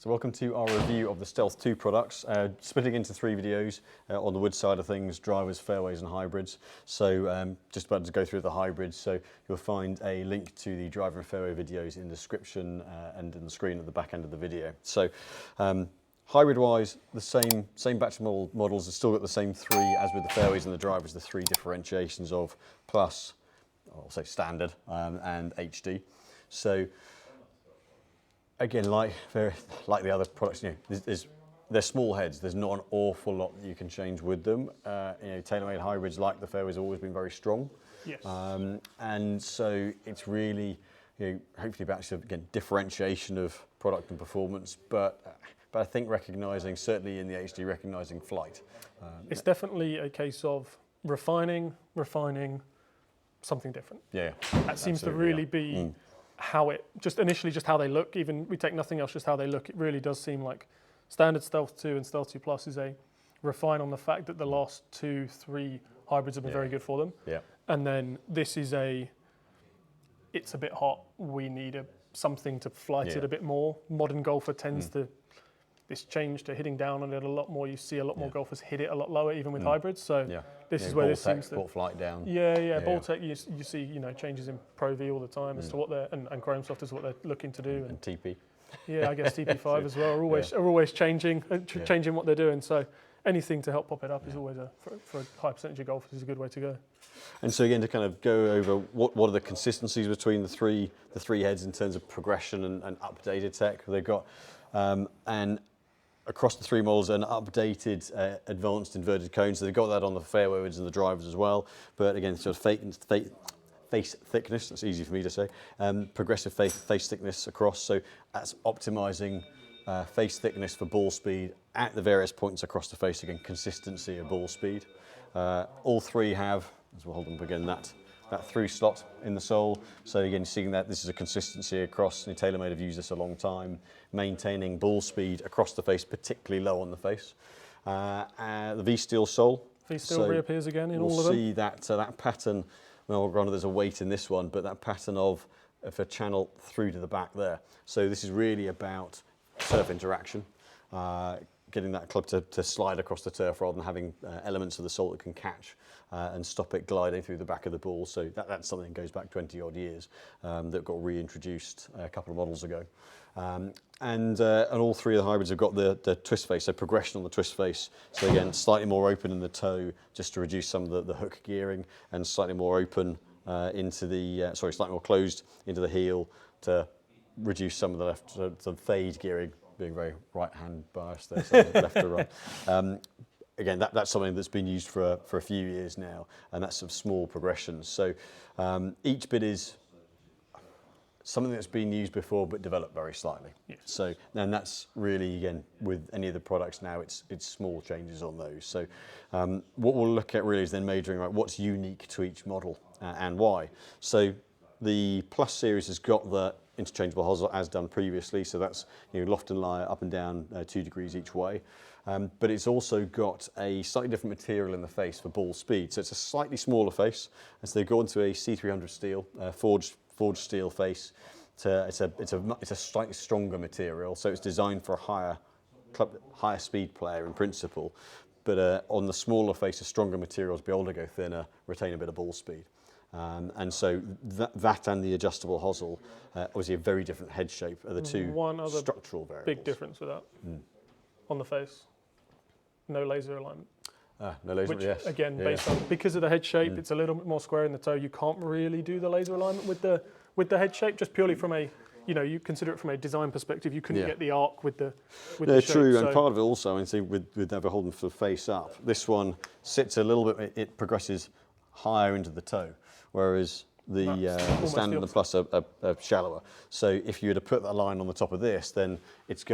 So welcome to our review of the Stealth 2 products, splitting into 3 videos on the wood side of things, drivers, fairways and hybrids. So just about to go through the hybrids, so you'll find a link to the driver and fairway videos in the description and in the screen at the back end of the video. So hybrid wise, the same batch of models have still got the same 3 as with the fairways and the drivers, the 3 differentiations of plus, I'll say standard and HD. So again, like the other products, they're small heads. There's not an awful lot that you can change with them. Taylormade hybrids, like the fairways, have always been very strong. Yes. And so it's really, hopefully about again differentiation of product and performance, but I think recognising, certainly in the HD, recognising flight. It's definitely a case of refining something different. Yeah. That seems to really be how it, just initially just how they look, even we take nothing else, just how they look, it really does seem like standard Stealth 2 and Stealth 2 Plus is a refine on the fact that the last 2-3 hybrids have been very good for them. Yeah. And then this is it's a bit hot, we need something to flight it a bit more. Modern golfer tends to, this change to hitting down on it a lot more. You see a lot more golfers hit it a lot lower, even with hybrids. So this is where this seems to flight down. Ball tech. You see, changes in Pro V all the time as to what they're and Chrome Soft is what they're looking to do. And TP. Yeah, I guess TP5 as well. Are always changing what they're doing. So anything to help pop it up is always for a high percentage of golfers is a good way to go. And so again, to kind of go over what are the consistencies between the three heads in terms of progression and updated tech they've got, and across the 3 models, an updated advanced inverted cone. So they've got that on the fairways and the drivers as well. But again, sort of face thickness, that's easy for me to say, progressive face thickness across. So that's optimizing face thickness for ball speed at the various points across the face. Again, consistency of ball speed. All 3 have, as we'll hold them up again, that through slot in the sole. So again, seeing that this is a consistency across, Taylormade have used this a long time, maintaining ball speed across the face, particularly low on the face. The V-Steel sole. V-Steel reappears again in all of them. We'll see that pattern, well, granted there's a weight in this one, but that pattern of a channel through to the back there. So this is really about surf interaction, getting that club to slide across the turf rather than having elements of the sole that can catch and stop it gliding through the back of the ball. So that's something that goes back 20 odd years that got reintroduced a couple of models ago. And all 3 of the hybrids have got the twist face, so progression on the twist face. So again, slightly more open in the toe just to reduce some of the hook gearing, and slightly more open into the, slightly more closed into the heel to reduce some of the fade gearing, being very right-hand biased there, so left to right. Again, that's something that's been used for a few years now, and that's some small progressions. So each bit is something that's been used before but developed very slightly. Yes. So, and that's really, again, with any of the products now, it's small changes on those. So what we'll look at really is then majoring what's unique to each model and why. So the Plus series has got the interchangeable hosel as done previously, so that's loft and lie up and down 2 degrees each way. But it's also got a slightly different material in the face for ball speed. So it's a slightly smaller face, and so they go into a C300 steel, forged steel face. It's a slightly stronger material, so it's designed for a higher speed player in principle. But on the smaller face, a stronger material to be able to go thinner, retain a bit of ball speed. And so that and the adjustable hosel, obviously a very different head shape, are the 2 structural variables. Big difference with that. On the face, no laser alignment. No laser, which, yes. Again, based on, because of the head shape, it's a little bit more square in the toe. You can't really do the laser alignment with the head shape, just purely from a, you consider it from a design perspective. You couldn't get the arc with the shape. True, and part of it also, I mean, with never holding for face up, this one sits a little bit, it progresses higher into the toe, whereas the standard and the Plus are shallower. So if you were to put that line on the top of this, then it's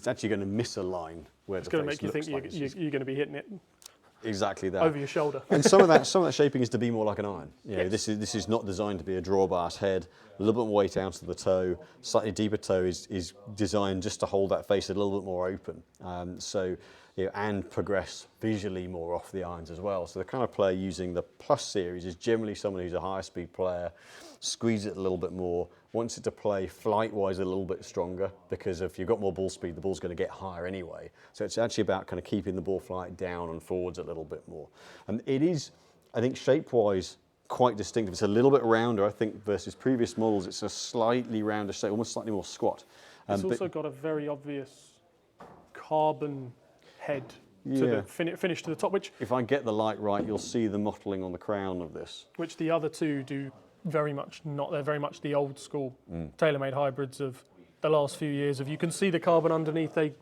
actually going to miss a line where the face looks like. It's going to make you think you're going to be hitting it. Exactly that. Over your shoulder. And some of that shaping is to be more like an iron. This is not designed to be a drawbars head. A little bit more weight out of the toe. Slightly deeper toe is designed just to hold that face a little bit more open. And progress visually more off the irons as well. So the kind of player using the Plus series is generally someone who's a higher speed player, squeeze it a little bit more, wants it to play flight-wise a little bit stronger, because if you've got more ball speed, the ball's going to get higher anyway. So it's actually about kind of keeping the ball flight down and forwards a little bit more. And it is, I think, shape-wise, quite distinctive. It's a little bit rounder, I think, versus previous models. It's a slightly rounder shape, almost slightly more squat. It's also got a very obvious carbon head to the finish to the top, which if I get the light right, you'll see the mottling on the crown of this. Which the other two do very much not. They're very much the old school Taylormade hybrids of the last few years. Of you can see the carbon underneath a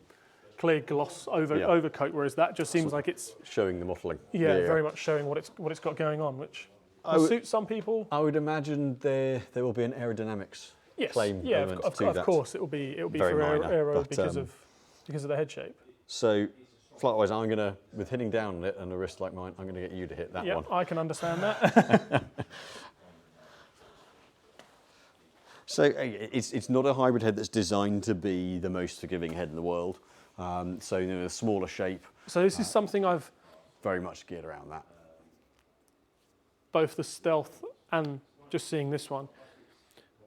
clear gloss overcoat, whereas that just seems like it's showing the mottling. Very much showing what it's got going on, which will suit some people. I would imagine there will be an aerodynamics claim element to that. Of course, it will be Very for minor, aero but, because of the head shape. So, flight-wise, I'm gonna, with hitting down on it and a wrist like mine, I'm gonna get you to hit that one. Yeah, I can understand that. So it's not a hybrid head that's designed to be the most forgiving head in the world. So a smaller shape. So this is something I've very much geared around that. Both the Stealth and just seeing this one.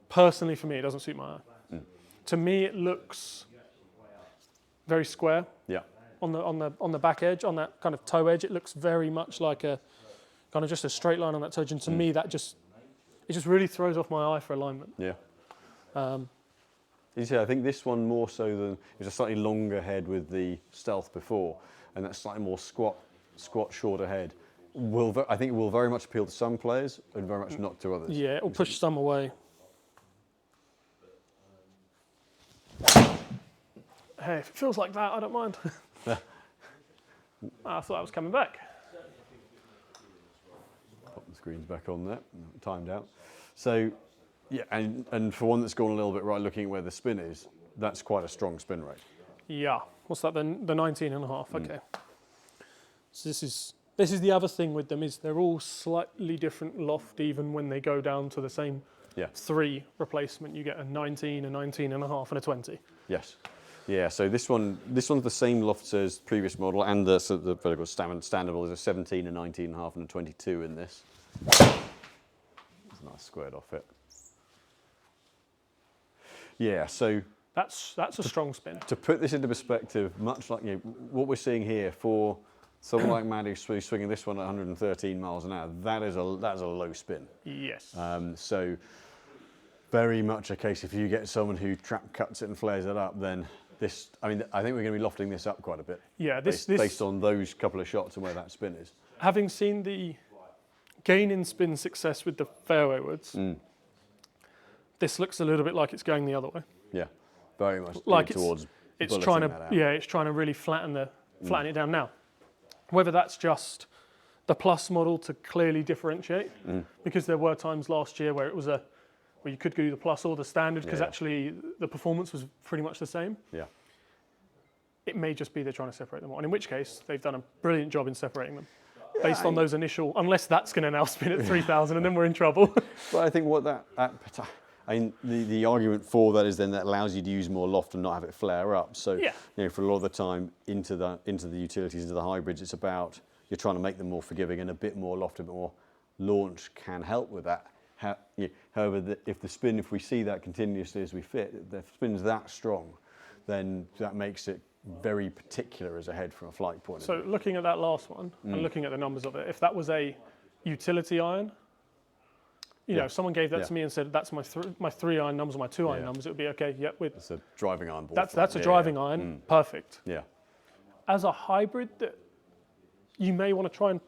Personally, for me, it doesn't suit my eye. To me, it looks very square. Yeah. On the back edge, on that kind of toe edge, it looks very much like a kind of just a straight line on that toe edge. And to me, it just really throws off my eye for alignment. Yeah. You see, I think this one more so than it was a slightly longer head with the Stealth before, and that slightly more squat, shorter head. I think it will very much appeal to some players and very much not to others. Yeah, it'll push some away. Hey, if it feels like that, I don't mind. I thought I was coming back. Pop the screens back on there, timed out. So, yeah, and for one that's gone a little bit right, looking at where the spin is, that's quite a strong spin rate. Yeah, what's that? The 19.5. Okay. So this is the other thing with them is they're all slightly different loft, even when they go down to the same 3 replacement. You get a 19, a 19.5, and a 20. Yes. Yeah, so this one's the same loft as previous model, and the standard model is a 17, a 19.5, and a 22 in this. It's a nice squared off it. Yeah, so that's a strong spin. To put this into perspective, much like what we're seeing here for someone like Matt who's swinging this one at 113 miles an hour, that is a low spin. Yes. So very much a case if you get someone who trap cuts it and flares it up, then this. I think we're going to be lofting this up quite a bit. Yeah, based on those couple of shots and where that spin is. Having seen the gain in spin success with the fairway woods, this looks a little bit like it's going the other way. Yeah, very much like towards. It's trying to it's trying to really flatten it down now. Whether that's just the Plus model to clearly differentiate, because there were times last year where it was where you could do the Plus or the standard because actually the performance was pretty much the same. Yeah. It may just be they're trying to separate them all, and in which case they've done a brilliant job in separating them. Based on those initial, unless that's going to now spin at 3,000 and then we're in trouble. But I think what the argument for that is then that allows you to use more loft and not have it flare up. So for a lot of the time into the utilities, into the hybrids, it's about you're trying to make them more forgiving, and a bit more loft, a bit more launch can help with that. However, if we see that continuously as we fit, the spin's that strong, then that makes it very particular as a head from a flight point of view. So looking at that last one and looking at the numbers of it, if that was a utility iron, if someone gave that to me and said that's my 3-iron numbers or my 2-iron numbers, it would be okay. Yep, it's a driving iron ball. That's a driving iron, perfect. Yeah. As a hybrid, that you may want to try and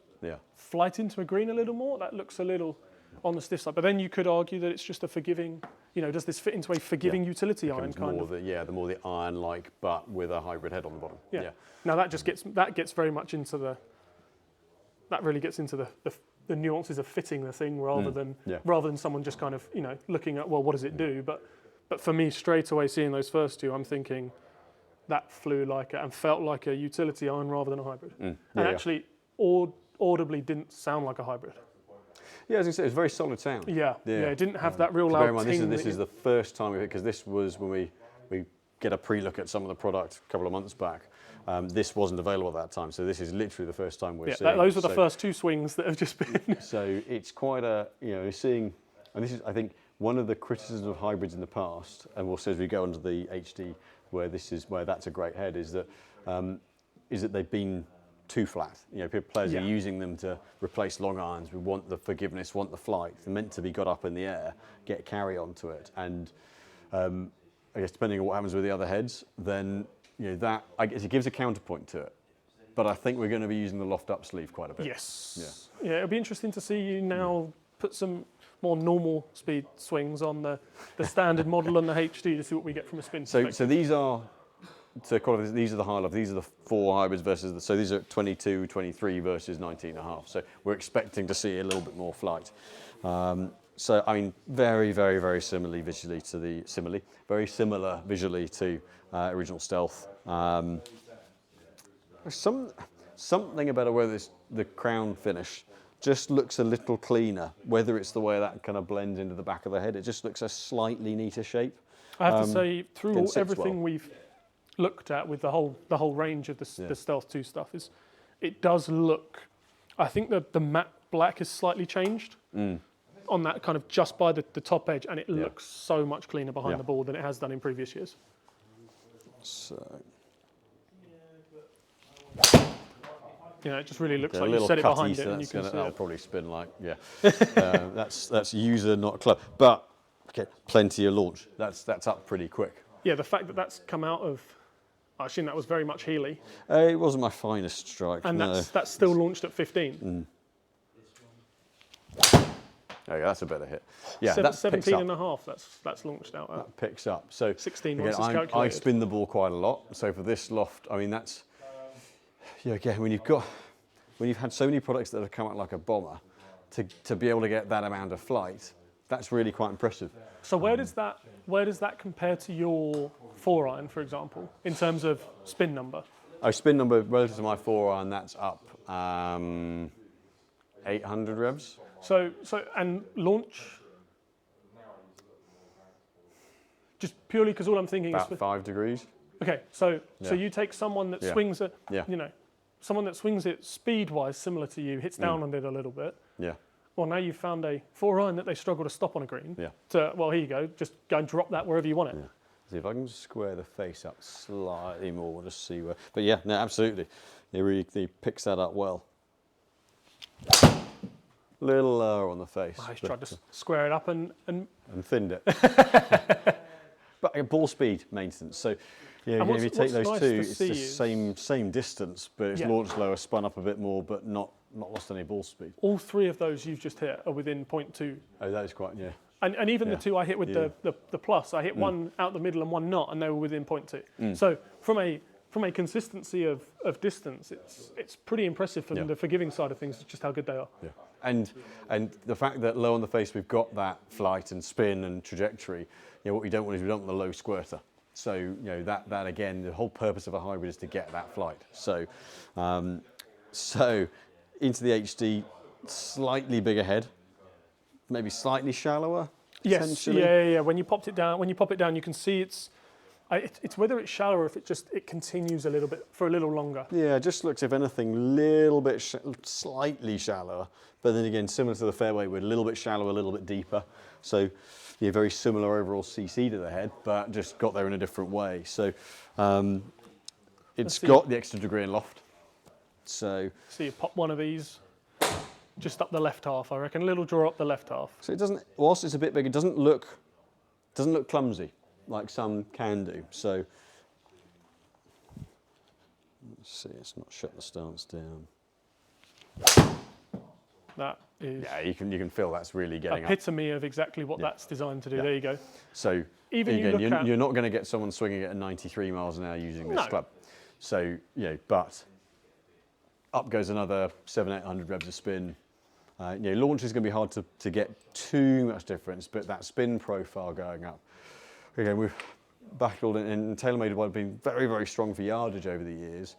flight into a green a little more. That looks a little on the stiff side, but then you could argue that it's just a forgiving. Does this fit into a forgiving utility iron kind of? The more the iron-like, but with a hybrid head on the bottom. Yeah. Now that gets very much into that really gets into the nuances of fitting the thing rather than someone just kind of looking at, well, what does it do? But for me, straight away seeing those first two, I'm thinking that flew like and felt like a utility iron rather than a hybrid, and actually audibly didn't sound like a hybrid. Yeah, as I said, it was a very solid sound. Yeah, it didn't have that real loud ting. This is the first time because this was when we get a pre-look at some of the product a couple of months back. This wasn't available at that time, so this is literally the first time we're seeing. Those were the first two swings that have just been. So it's quite a seeing, and this is I think one of the criticisms of hybrids in the past, and we'll see as we go onto the HD, where that's a great head, is that they've been too flat. You know, players are using them to replace long irons. We want the forgiveness, want the flight. They're meant to be got up in the air, get carry onto it, and I guess depending on what happens with the other heads, then that I guess it gives a counterpoint to it. But I think we're going to be using the loft up sleeve quite a bit. Yes. Yeah. It'll be interesting to see you now put some more normal speed swings on the standard model on the HD to see what we get from a spin perspective. So these are. To qualify, these are the high loft. These are the 4 hybrids versus so these are 22, 23 versus 19.5. So we're expecting to see a little bit more flight. So I mean, very, very, very similar visually to original Stealth. Something about whether the crown finish just looks a little cleaner. Whether it's the way that kind of blends into the back of the head, it just looks a slightly neater shape. I have to say, through everything we've looked at with the whole range of the Stealth 2 stuff, it does look. I think that the matte black is slightly changed on that kind of just by the top edge, and it looks so much cleaner behind the ball than it has done in previous years. So. It just really looks like you set it behind it, and you can see that'll probably spin like that's user, not club, but plenty of launch. That's up pretty quick. Yeah, the fact that that's come out of. I assume that was very much Healy. It wasn't my finest strike. And that's still launched at 15. Oh yeah, that's a better hit. Yeah, that's 17 and a half. That's launched out. That picks up. So 16 again, I spin the ball quite a lot. So for this loft, I mean that's again when you've had so many products that have come out like a bomber, to be able to get that amount of flight, that's really quite impressive. So where does that compare to your 4-iron, for example, in terms of spin number? Spin number relative to my 4-iron, that's up 800 revs. So and launch, just purely because all I'm thinking about is 5 degrees. Okay, so you take someone that swings it, someone that swings it speed-wise similar to you, hits down on it a little bit. Yeah. Well, now you've found a 4-iron that they struggle to stop on a green. Yeah. Well, here you go. Just go and drop that wherever you want it. Yeah. See if I can square the face up slightly more. We'll just see where. But yeah, no, absolutely. He picks that up well. Little lower on the face. He's tried to square it up and thinned it. But ball speed maintenance. So if you take those two, it's the same distance, but it's launched lower, spun up a bit more, but not lost any ball speed. All 3 of those you've just hit are within 0.2. Oh, that is quite, And even the 2 I hit with the plus, I hit one out the middle and one not, and they were within 0.2. So from a consistency of distance, it's pretty impressive from the forgiving side of things, just how good they are. Yeah. And the fact that low on the face we've got that flight and spin and trajectory, what we don't want is we don't want the low squirter. So that again, the whole purpose of a hybrid is to get that flight. So into the HD, slightly bigger head, maybe slightly shallower. Yes, yeah. When you pop it down, you can see it's whether it's shallow or if it continues a little bit for a little longer. Yeah, it just looks, if anything, a little bit slightly shallower. But then again, similar to the fairway, we're a little bit shallower, a little bit deeper. So very similar overall CC to the head, but just got there in a different way. So it's got the extra degree in loft. So you pop one of these just up the left half, I reckon. A little draw up the left half. So it doesn't, whilst it's a bit big, it doesn't look clumsy like some can do. So let's see, it's not shut the stance down. That is you can feel that's really getting epitome of exactly what that's designed to do. There you go. So you're not going to get someone swinging at 93 miles an hour using this club. So but up goes another 700-800 revs of spin. Launch is going to be hard to get too much difference, but that spin profile going up. Again, we've battled, and Taylormade have been very, very strong for yardage over the years.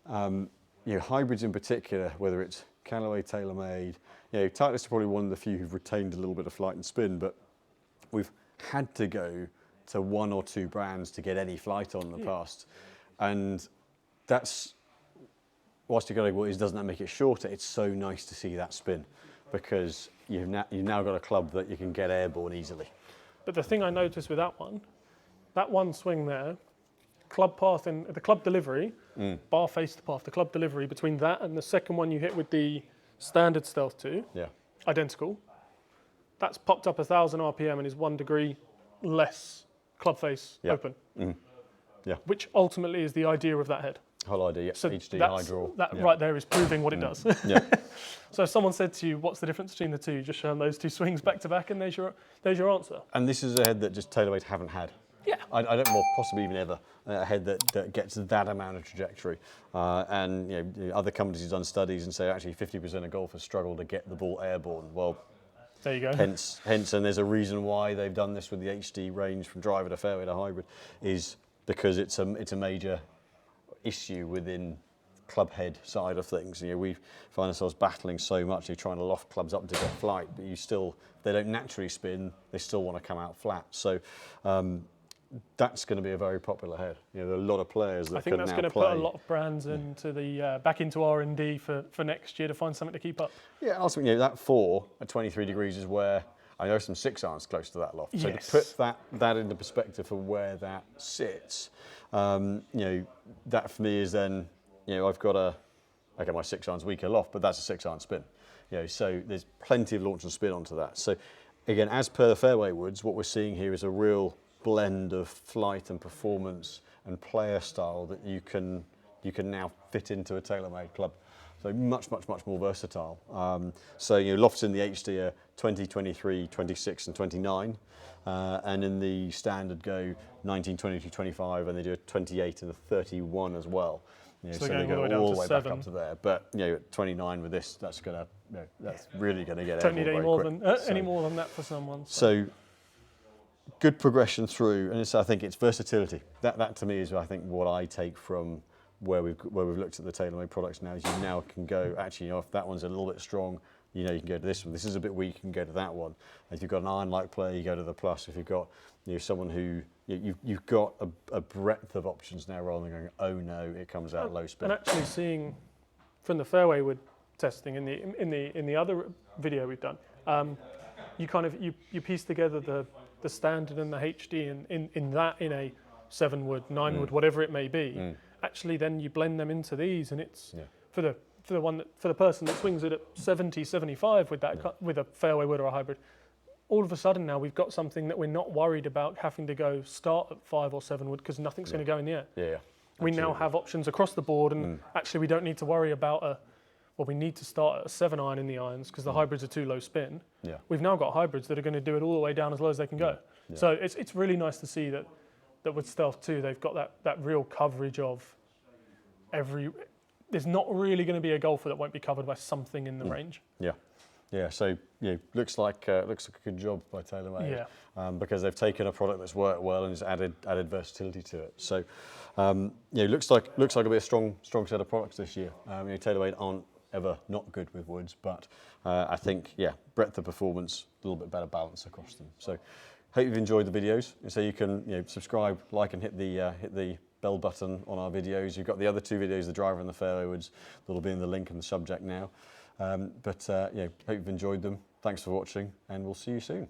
Hybrids in particular, whether it's Callaway, Taylormade, Titleist are probably one of the few who've retained a little bit of flight and spin, but we've had to go to 1 or 2 brands to get any flight on in the past. And that's, whilst you go, doesn't that make it shorter? It's so nice to see that spin. because you've now got a club that you can get airborne easily. But the thing I noticed with that one swing there, club path and the club delivery, bar face to path, the club delivery between that and the second one you hit with the standard Stealth 2, identical. That's popped up 1,000 RPM and is 1 degree less club face open. Which ultimately is the idea of that head. Whole idea, So HD high draw. That right there is proving what it does. So if someone said to you, what's the difference between the two? You just show them those two swings back to back and there's your answer. And this is a head that just Taylormade haven't had. Yeah. I don't know, possibly even ever, a head that gets that amount of trajectory. And other companies have done studies and say actually 50% of golfers struggle to get the ball airborne. Well, there you go. Hence, and there's a reason why they've done this with the HD range from driver to fairway to hybrid, is because it's a major issue within club head side of things. We find ourselves battling so much. You're trying to loft clubs up to get flight, but they don't naturally spin. They still want to come out flat. So that's going to be a very popular head. There are a lot of players that I think can that's now going to play. put a lot of brands into the back into R&D for next year to find something to keep up. Yeah, and ultimately that 4 at 23 degrees is where I know some 6-irons close to that loft. So to put that into perspective for where that sits, that for me is then, I've got my 6-irons weaker loft, but that's a 6-iron spin. So there's plenty of launch and spin onto that. So again, as per the fairway woods, what we're seeing here is a real blend of flight and performance and player style that you can now fit into a Taylormade club. So much more versatile. Lofts in the HD are 20, 23, 26 and 29. And in the standard go 19, 22, 25, and they do a 28 and a 31 as well. So they go all the way back up to there. But at 29 with this, that's really going to get don't need any more than that for someone. So good progression through, and I think it's versatility. That to me is, I think, what I take from where we've looked at the Taylormade products now. Is you now can go, actually, if that one's a little bit strong, you can go to this one. This is a bit weak, you can go to that one. If you've got an iron-like player, you go to the plus. If you've got someone who you've got a breadth of options now, rather than going, oh no, it comes out low spin. And actually seeing from the fairway wood testing in the other video we've done, you piece together the standard and the HD in a 7 wood, 9 wood, whatever it may be. Actually, then you blend them into these, and it's for the person that swings it at 70, 75 with that with a fairway wood or a hybrid. All of a sudden now we've got something that we're not worried about having to go start at 5 or 7 wood because nothing's going to go in the air. Yeah. We now have options across the board, and actually we don't need to worry about we need to start at a 7-iron in the irons because the hybrids are too low spin. Yeah. We've now got hybrids that are going to do it all the way down as low as they can go. Yeah. So it's really nice to see that with Stealth 2 they've got that real coverage of there's not really going to be a golfer that won't be covered by something in the range. Yeah, so looks like a good job by Taylormade, because they've taken a product that's worked well and has added versatility to it. So looks like it'll be a strong set of products this year. Taylormade aren't ever not good with woods, but I think breadth of performance, a little bit better balance across them. So hope you've enjoyed the videos. So you can subscribe, like, and hit the bell button on our videos. You've got the other 2 videos, the driver and the fairway woods, that'll be in the link in the subject now. Hope you've enjoyed them. Thanks for watching, and we'll see you soon.